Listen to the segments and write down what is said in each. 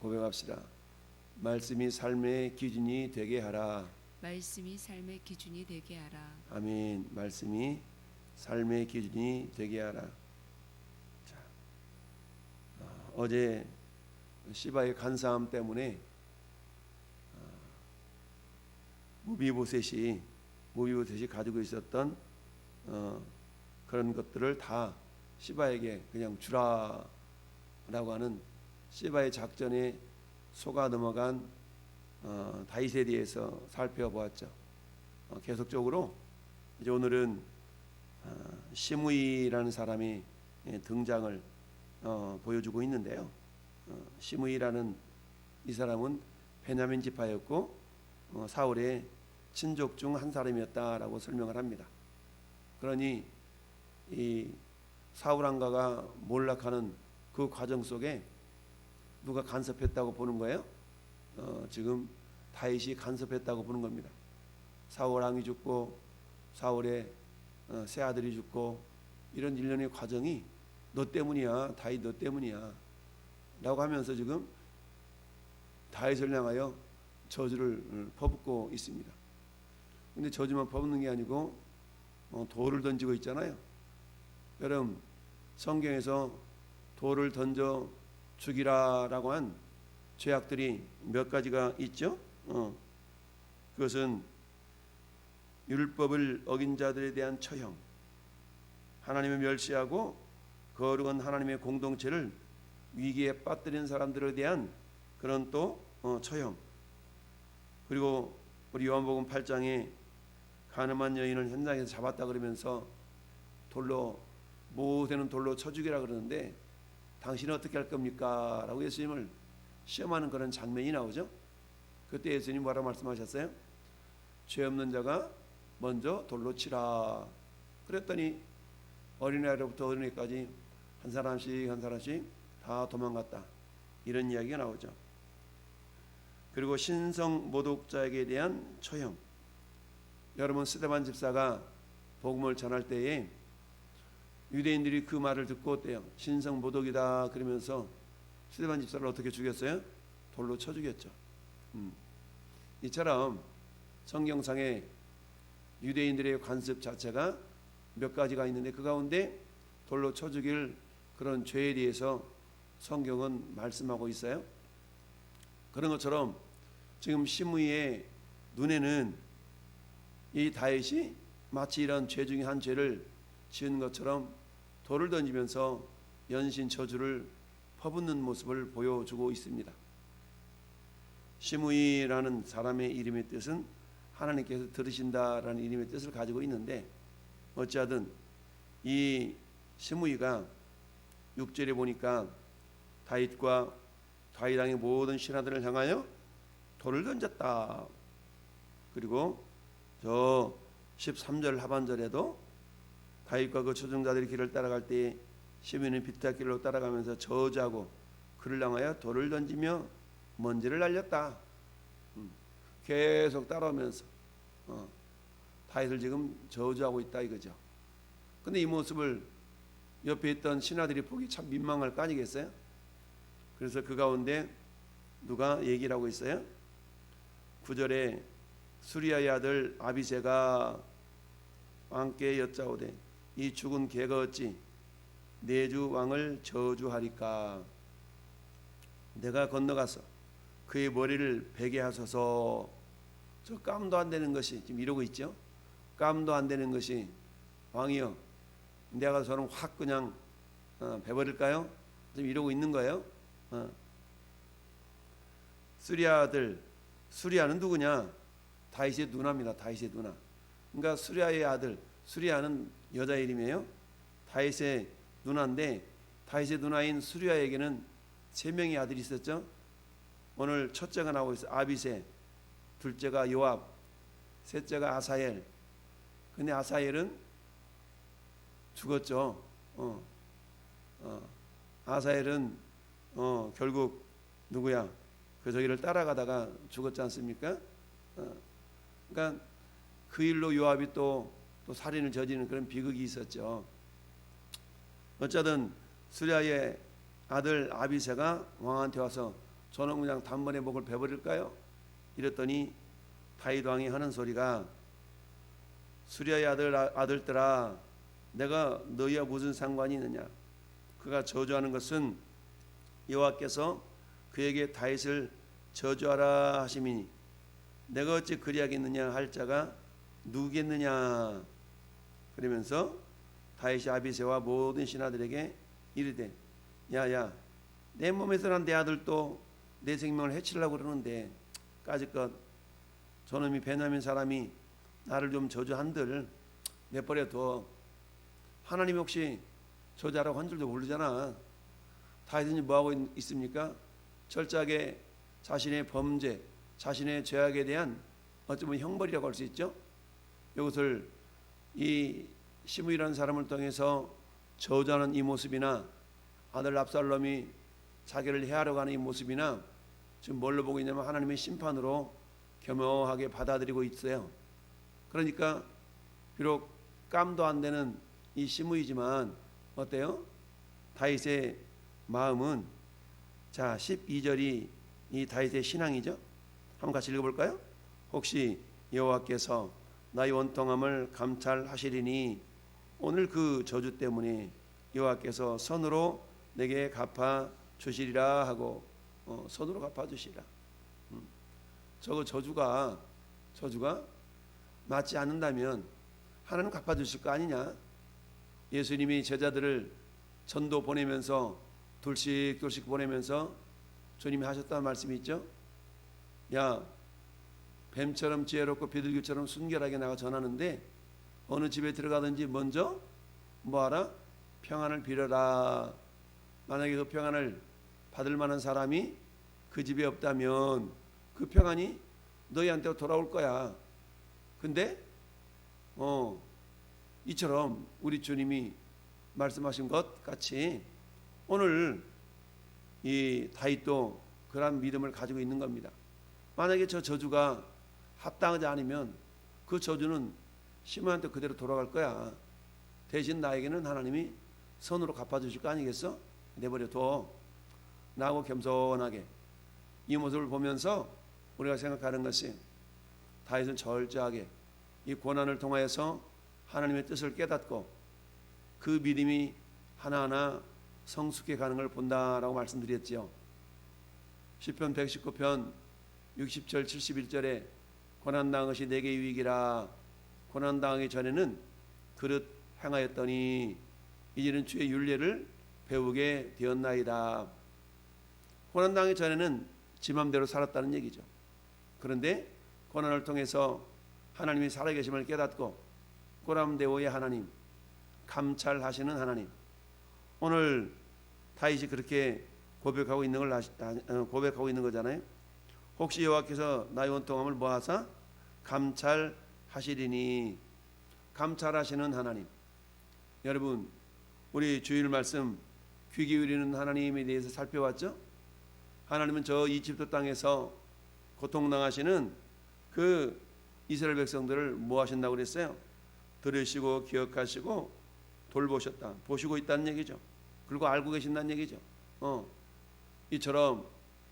고백합시다. 말씀이 삶의 기준이 되게 하라. 말씀이 삶의 기준이 되게 하라. 아멘. 말씀이 삶의 기준이 되게 하라. 자, 어제 시바의 간사함 때문에 무비보셋이 가지고 있었던 그런 것들을 다 시바에게 그냥 주라라고 하는 시바의 작전에 속아 넘어간 다윗에 대해서 살펴보았죠. 계속적으로 이제 오늘은 시므이라는 사람이 등장을 보여주고 있는데요. 시므이라는 이 사람은 베냐민 지파였고 사울의 친족 중 한 사람이었다라고 설명을 합니다. 그러니 이 사울 왕가가 몰락하는 그 과정 속에 누가 간섭했다고 보는 거예요? 지금 다윗이 간섭했다고 보는 겁니다. 사울 왕이 죽고 사울의 새 아들이 죽고 이런 일련의 과정이 너 때문이야, 다윗 너 때문이야 라고 하면서 지금 다윗을 향하여 저주를 퍼붓고 있습니다. 근데 저주만 퍼붓는 게 아니고 돌을 던지고 있잖아요. 여러분 성경에서 돌을 던져 죽이라라고 한 죄악들이 몇 가지가 있죠. 그것은 율법을 어긴 자들에 대한 처형, 하나님을 멸시하고 거룩한 하나님의 공동체를 위기에 빠뜨린 사람들에 대한 그런 또 처형, 그리고 우리 요한복음 8장에 가늠한 여인을 현장에서 잡았다 그러면서 돌로 모세는 돌로 쳐 죽이라 그러는데 당신은 어떻게 할 겁니까? 라고 예수님을 시험하는 그런 장면이 나오죠. 그때 예수님 뭐라 말씀하셨어요? 죄 없는 자가 먼저 돌로 치라. 그랬더니 어린아이로부터 어린아이까지 한 사람씩 다 도망갔다. 이런 이야기가 나오죠. 그리고 신성 모독자에게 대한 처형. 여러분 스데반 집사가 복음을 전할 때에 유대인들이 그 말을 듣고 어때요? 신성 모독이다 그러면서 스데반 집사를 어떻게 죽였어요? 돌로 쳐 죽였죠. 이처럼 성경상에 유대인들의 관습 자체가 몇 가지가 있는데 그 가운데 돌로 쳐 죽일 그런 죄에 대해서 성경은 말씀하고 있어요. 그런 것처럼 지금 시므이의 눈에는 이 다윗이 마치 이런 죄 중에 한 죄를 지은 것처럼 돌을 던지면서 연신 저주를 퍼붓는 모습을 보여주고 있습니다. 시므이라는 사람의 이름의 뜻은 하나님께서 들으신다라는 이름의 뜻을 가지고 있는데 어찌하든 이 시므이가 6절에 보니까 다윗과 다윗 왕의 모든 신하들을 향하여 돌을 던졌다. 그리고 저 13절 하반절에도 다윗과 그 초정자들이 길을 따라갈 때에 시므이는 비탈길로 따라가면서 저주하고 그를 향하여 돌을 던지며 먼지를 날렸다. 계속 따라오면서 다윗을 지금 저주하고 있다 이거죠. 근데 이 모습을 옆에 있던 신하들이 보기 참 민망할 거 아니겠어요? 그래서 그 가운데 누가 얘기를 하고 있어요? 9절에 수리아의 아들 아비새가 왕께 여짜오되 이 죽은 개가 어찌 내 주 왕을 저주하리까? 내가 건너가서 그의 머리를 베게 하소서. 저 깜도 안 되는 것이 지금 이러고 있죠. 깜도 안 되는 것이 왕이여 내가 저는 확 그냥 베버릴까요? 지금 이러고 있는 거예요. 수리아 아들, 수리아는 누구냐? 다윗의 누나입니다. 다윗의 누나. 그러니까 수리아의 아들, 수리아는 여자 이름이에요. 다윗의 누나인데 다윗의 누나인 수리아에게는 3명의 아들이 있었죠. 오늘 첫째가 나오고 있어요. 아비새, 둘째가 요압, 셋째가 아사엘. 근데 아사엘은 죽었죠. 아사엘은 결국 누구야? 그 저기를 따라가다가 죽었지 않습니까? 그러니까 그 일로 요압이 또 살인을 저지르는 그런 비극이 있었죠. 어쩌든 수리아의 아들 아비새가 왕한테 와서 저는 그냥 단번에 목을 베버릴까요? 이랬더니 다윗 왕이 하는 소리가 수리아의 아들들아 내가 너희와 무슨 상관이 있느냐. 그가 저주하는 것은 여호와께서 그에게 다윗을 저주하라 하심이니 내가 어찌 그리하겠느냐 할 자가 누구겠느냐. 그러면서 다윗이 아비새와 모든 신하들에게 이르되 야야 내 몸에서 난 내 아들도 내 생명을 해치려고 그러는데 까짓것 저놈이 베냐민 사람이 나를 좀 저주한들 내버려둬. 하나님이 혹시 저주하라고 한 줄도 모르잖아. 다윗은 뭐하고 있습니까? 철저하게 자신의 범죄, 자신의 죄악에 대한 어쩌면 형벌이라고 할 수 있죠. 이것을 이 시므이라는 사람을 통해서 저주하는 이 모습이나 아들 압살롬이 자기를 해하려고 하는 이 모습이나 지금 뭘로 보고 있냐면 하나님의 심판으로 겸허하게 받아들이고 있어요. 그러니까 비록 깜도 안 되는 이 시므이지만 어때요? 다윗의 마음은 자 12절이 이 다윗의 신앙이죠. 한번 같이 읽어볼까요? 혹시 여호와께서 나의 원통함을 감찰하시리니 오늘 그 저주 때문에 여호와께서 선으로 내게 갚아 주시리라 하고 선으로 갚아 주시리라. 저거 저주가 맞지 않는다면 하나님 갚아 주실 거 아니냐. 예수님이 제자들을 전도 보내면서 둘씩 보내면서 주님이 하셨다는 말씀이 있죠. 야 뱀처럼 지혜롭고 비둘기처럼 순결하게 나가 전하는데 어느 집에 들어가든지 먼저 뭐하라? 평안을 빌어라. 만약에 그 평안을 받을 만한 사람이 그 집에 없다면 그 평안이 너희한테 돌아올 거야. 근데 이처럼 우리 주님이 말씀하신 것 같이 오늘 이 다윗도 그런 믿음을 가지고 있는 겁니다. 만약에 저 저주가 합당하지 않으면 그 저주는 시므이한테 그대로 돌아갈 거야. 대신 나에게는 하나님이 선으로 갚아주실 거 아니겠어? 내버려둬. 나하고 겸손하게 이 모습을 보면서 우리가 생각하는 것이 다윗은 철저하게 이 고난을 통하여서 하나님의 뜻을 깨닫고 그 믿음이 하나하나 성숙해 가는 걸 본다라고 말씀드렸지요. 시편 119편 60절 71절에 고난당한 것이 내게 유익이라. 고난당하기 전에는 그릇 행하였더니 이제는 주의 율례를 배우게 되었나이다. 고난당하기 전에는 지 맘대로 살았다는 얘기죠. 그런데 고난을 통해서 하나님이 살아계심을 깨닫고 고람대오의 하나님, 감찰하시는 하나님, 오늘 다윗이 그렇게 고백하고 있는 거잖아요. 혹시 여호와께서 나의 원통함을 뭐하사 감찰하시리니. 감찰하시는 하나님. 여러분 우리 주일 말씀 귀 기울이는 하나님에 대해서 살펴봤죠. 하나님은 저 이집트 땅에서 고통당하시는 그 이스라엘 백성들을 뭐 하신다고 그랬어요? 들으시고 기억하시고 돌보셨다. 보시고 있다는 얘기죠. 그리고 알고 계신다는 얘기죠. 이처럼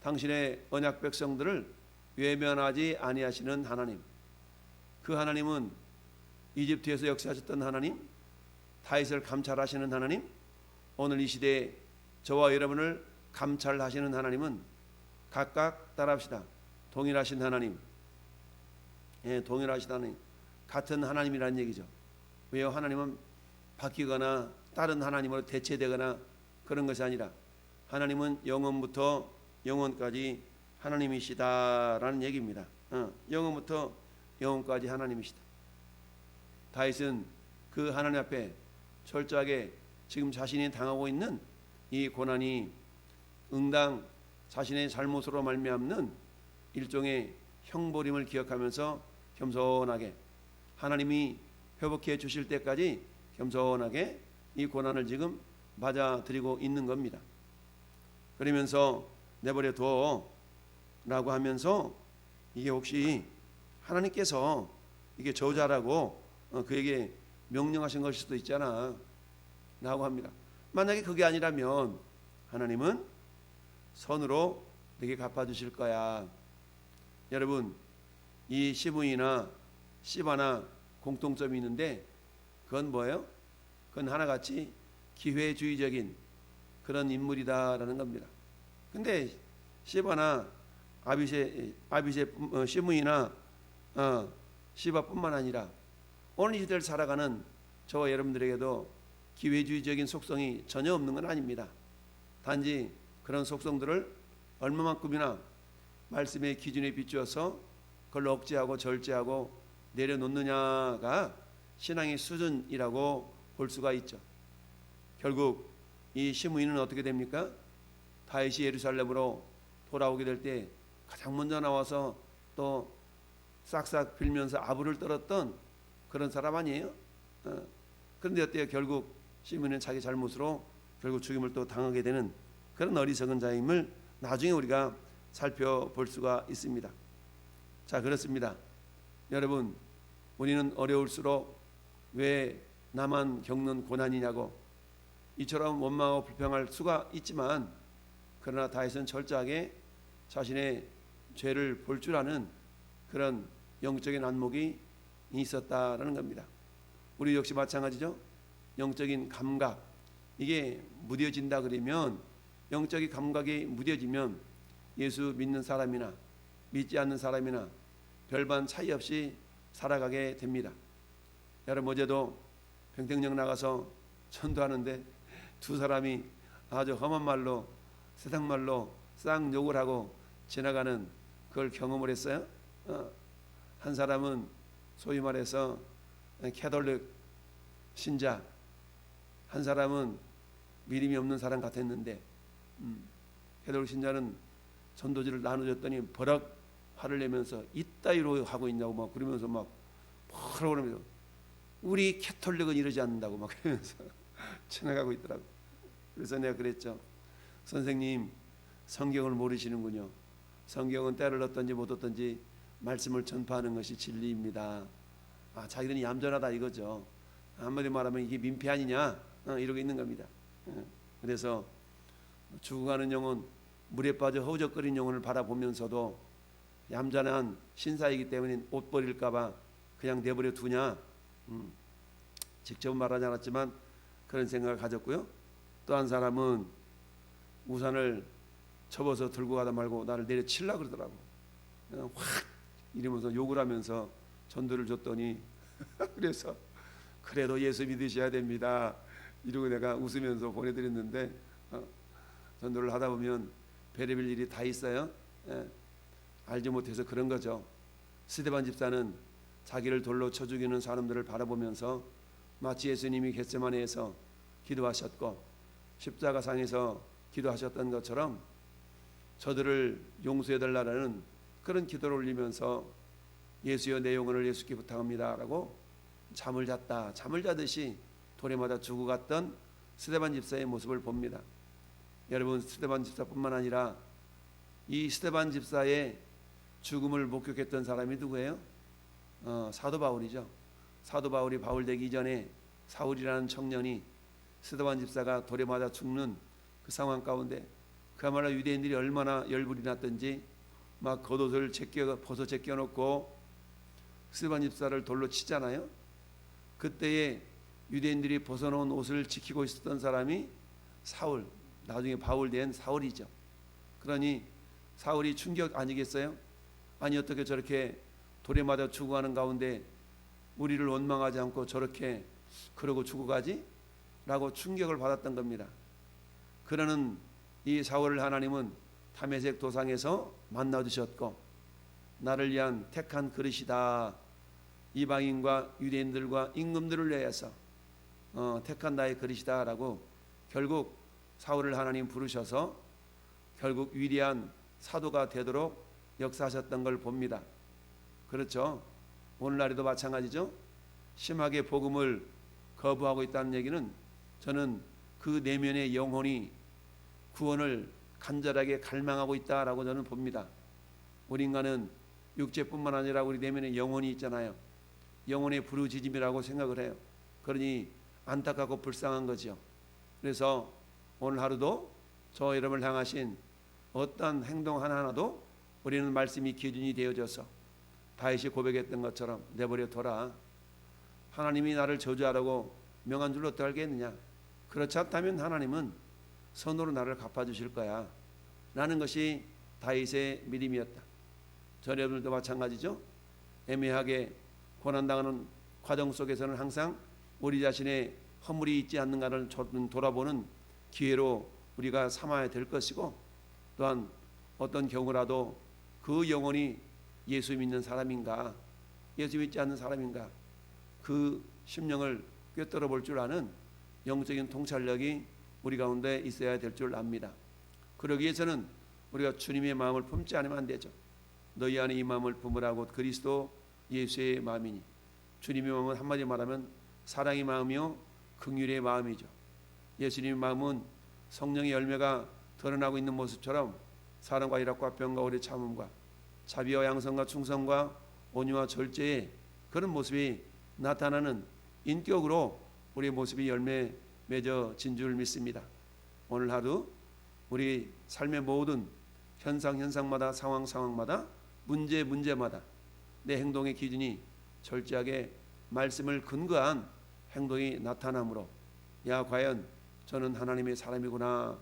당신의 언약 백성들을 외면하지 아니하시는 하나님. 그 하나님은 이집트에서 역사하셨던 하나님, 다윗을 감찰하시는 하나님, 오늘 이 시대에 저와 여러분을 감찰하시는 하나님은 각각 따라합시다. 동일하신 하나님. 동일하신 하나님. 같은 하나님이라는 얘기죠. 왜요? 하나님은 바뀌거나 다른 하나님으로 대체되거나 그런 것이 아니라 하나님은 영원부터 영원까지 하나님이시다라는 얘기입니다. 영원부터 영원까지 하나님이시다. 다윗은 그 하나님 앞에 철저하게 지금 자신이 당하고 있는 이 고난이 응당 자신의 잘못으로 말미암는 일종의 형벌임을 기억하면서 겸손하게 하나님이 회복해 주실 때까지 겸손하게 이 고난을 지금 맞아들이고 있는 겁니다. 그러면서 내버려둬 라고 하면서 이게 혹시 하나님께서 이게 저주하라고 그에게 명령하신 것일 수도 있잖아 라고 합니다. 만약에 그게 아니라면 하나님은 선으로 내게 갚아주실 거야. 여러분, 이 시므이나 시바나 공통점이 있는데 그건 뭐예요? 그건 하나같이 기회주의적인 그런 인물이다라는 겁니다. 근데 시바나 시므이나 시바뿐만 아니라 오늘 이 시대를 살아가는 저와 여러분들에게도 기회주의적인 속성이 전혀 없는 건 아닙니다. 단지 그런 속성들을 얼마만큼이나 말씀의 기준에 비추어서 그걸 억제하고 절제하고 내려놓느냐가 신앙의 수준이라고 볼 수가 있죠. 결국 이 시므이는 어떻게 됩니까? 다윗이 예루살렘으로 돌아오게 될 때 가장 먼저 나와서 또 싹싹 빌면서 아부를 떨었던 그런 사람 아니에요? 그런데 어때요? 결국 시므이는 자기 잘못으로 결국 죽임을 또 당하게 되는 그런 어리석은 자임을 나중에 우리가 살펴볼 수가 있습니다. 자, 그렇습니다. 여러분, 우리는 어려울수록 왜 나만 겪는 고난이냐고 이처럼 원망하고 불평할 수가 있지만, 그러나 다윗은 철저하게 자신의 죄를 볼 줄 아는 그런 영적인 안목이 있었다라는 겁니다. 우리 역시 마찬가지죠. 영적인 감각, 이게 무뎌진다 그러면, 영적인 감각이 무뎌지면 예수 믿는 사람이나 믿지 않는 사람이나 별반 차이 없이 살아가게 됩니다. 여러분, 어제도 평택역 나가서 전도하는데 두 사람이 아주 험한 말로, 세상 말로 쌍 욕을 하고 지나가는 그걸 경험을 했어요. 한 사람은 소위 말해서 캐톨릭 신자, 한 사람은 믿음이 없는 사람 같았는데 캐톨릭 신자는 전도지를 나눠줬더니 버럭 화를 내면서 이따위로 하고 있냐고 막 그러면서 막 뭐라고 그러면서 우리 캐톨릭은 이러지 않는다고 막 그러면서 지나가고 있더라고. 그래서 내가 그랬죠. 선생님, 성경을 모르시는군요. 성경은 때를 얻든지 못 얻든지 말씀을 전파하는 것이 진리입니다. 자기들은 얌전하다 이거죠. 한마디 말하면 이게 민폐 아니냐 이러고 있는 겁니다. 그래서 죽어가는 영혼, 물에 빠져 허우적거리는 영혼을 바라보면서도 얌전한 신사이기 때문에 옷 버릴까봐 그냥 내버려 두냐, 직접은 말하지 않았지만 그런 생각을 가졌고요. 또 한 사람은 우산을 접어서 들고 가다 말고 나를 내려치려고 그러더라고. 그냥 확 이러면서 욕을 하면서 전도를 줬더니 그래서 그래도 예수 믿으셔야 됩니다 이러고 내가 웃으면서 보내드렸는데, 전도를 하다 보면 별의별 일이 다 있어요. 알지 못해서 그런 거죠. 스데반 집사는 자기를 돌로 쳐 죽이는 사람들을 바라보면서 마치 예수님이 겟세마네에서 기도하셨고 십자가상에서 기도하셨던 것처럼 저들을 용서해달라는 그런 기도를 올리면서 예수여 내 영혼을 예수께 부탁합니다 라고 잠을 자듯이 도래마다 죽어갔던 스데반 집사의 모습을 봅니다. 여러분, 스데반 집사뿐만 아니라 이 스데반 집사의 죽음을 목격했던 사람이 누구예요? 사도 바울이죠. 사도 바울이 바울 되기 이전에 사울이라는 청년이 스데반 집사가 도래마다 죽는 그 상황 가운데 그야말로 유대인들이 얼마나 열불이 났던지 막 겉옷을 벗어 제껴놓고 스데반 집사를 돌로 치잖아요. 그때에 유대인들이 벗어놓은 옷을 지키고 있었던 사람이 사울, 나중에 바울 된 사울이죠. 그러니 사울이 충격 아니겠어요? 아니 어떻게 저렇게 돌에 맞아 죽어가는 가운데 우리를 원망하지 않고 저렇게 그러고 죽어가지? 라고 충격을 받았던 겁니다. 그러는 이 사울을 하나님은 다메섹 도상에서 만나주셨고 나를 위한 택한 그릇이다. 이방인과 유대인들과 임금들을 위해서 택한 나의 그릇이다 라고 결국 사울을 하나님 부르셔서 결국 위대한 사도가 되도록 역사하셨던 걸 봅니다. 그렇죠. 오늘날에도 마찬가지죠. 심하게 복음을 거부하고 있다는 얘기는 저는 그 내면의 영혼이 구원을 간절하게 갈망하고 있다라고 저는 봅니다. 우리 인간은 육체뿐만 아니라 우리 내면에 영혼이 있잖아요. 영혼의 부르짖음이라고 생각을 해요. 그러니 안타깝고 불쌍한 거죠. 그래서 오늘 하루도 저 여러분을 향하신 어떠한 행동 하나하나도 우리는 말씀이 기준이 되어져서 다윗이 고백했던 것처럼 내버려 둬라. 하나님이 나를 저주하라고 명한 줄로 어떻게 알겠느냐. 그렇지 않다면 하나님은 선으로 나를 갚아주실 거야 라는 것이 다윗의 믿음이었다. 저희 여러분들도 마찬가지죠. 애매하게 고난당하는 과정 속에서는 항상 우리 자신의 허물이 있지 않는가를 돌아보는 기회로 우리가 삼아야 될 것이고, 또한 어떤 경우라도 그 영혼이 예수 믿는 사람인가 예수 믿지 않는 사람인가 그 심령을 꿰뚫어 볼 줄 아는 영적인 통찰력이 우리 가운데 있어야 될 줄 압니다. 그러기 위해서는 우리가 주님의 마음을 품지 않으면 안 되죠. 너희 안에 이 마음을 품으라고 그리스도 예수의 마음이니. 주님의 마음은 한마디로 말하면 사랑의 마음이요 긍휼의 마음이죠. 예수님의 마음은 성령의 열매가 드러나고 있는 모습처럼 사랑과 희락과 평과 오래 참음과 자비와 양선과 충성과 온유와 절제의 그런 모습이 나타나는 인격으로 우리의 모습이 열매 맺어진 줄 믿습니다. 오늘 하루 우리 삶의 모든 현상마다 상황마다 문제마다 내 행동의 기준이 철저하게 말씀을 근거한 행동이 나타나므로 야 과연 저는 하나님의 사람이구나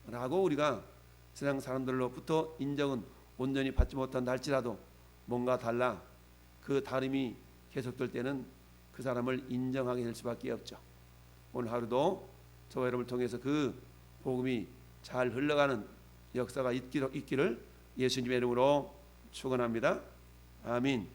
라고 우리가 세상 사람들로부터 인정은 온전히 받지 못한다 할지라도 뭔가 달라 그 다름이 계속될 때는 그 사람을 인정하게 될 수밖에 없죠. 오늘 하루도 저와 여러분을 통해서 그 복음이 잘 흘러가는 역사가 있기를 예수님의 이름으로 축원합니다. 아멘.